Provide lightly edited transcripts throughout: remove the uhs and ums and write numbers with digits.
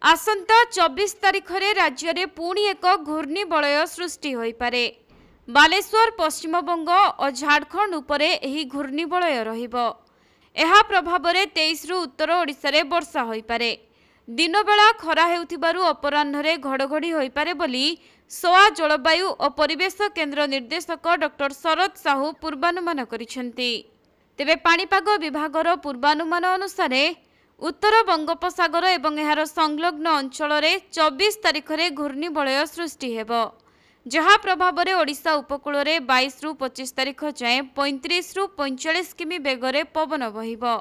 आसंता 24 तारिख रे राज्य में पुणी एक घूर्णिबलय सृष्टि हो पारे। बालेश्वर पश्चिमबंग और झारखंड उपरे एही घूर्णिबलय रहिबो। एहा प्रभाव में 23 रु उत्तर ओडिशा रे वर्षा हो पारे। दिन बेला खरा हेउथिबारु अपराह्न घड़घड़ी हो पारे बोली सोआ जलवायु और परिवेश केन्द्र निर्देशक डॉक्टर शरद साहू पूर्वानुमान करिसेंती। तेबे पाणीपाग विभागर पूर्वानुमान अनुसार उत्तर बंगोपसागर एवं एहार संलग्न अंचल 24 तारिख में घूर्णिबलय सृष्टि हेबो, जहा प्रभाव में ओडिशा उपकूल में 22 रु 25 तारिख जाए 35 रु 45 किमी बेगरे पवन बहिबो।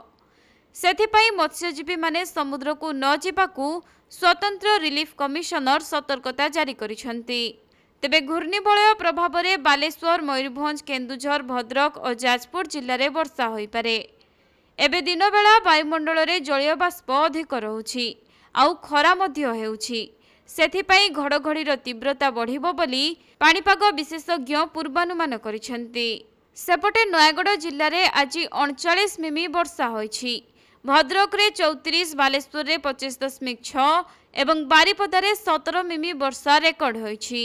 सेथिपाई मत्स्यजीवी माने समुद्र को न जिबाकू स्वतंत्र रिलीफ कमिशनर सतर्कता जारी करिसेंती। तेबे घूर्णिबलय प्रभाव में बालेश्वर, मयूरभंज, केन्दुझर, भद्रक और जाजपुर जिले में वर्षा हो पारे। एबे दिन बेला वायुमंडल में जलीय बाष्प अधिक रहुछि आउ खरा मध्य हेउछि, सेथिपाई घड़घड़ीर तीव्रता बढ़िबो बोली पाणीपाग विशेषज्ञ पूर्वानुमान करिसेंती। सेपटे नयागढ़ जिले में आज 39 मिमी वर्षा होइछि। भद्रक रे 34, बालेश्वर रे 25.6 एवं बारिपदा रे 17 मिमी वर्षा रेकर्ड होइछि।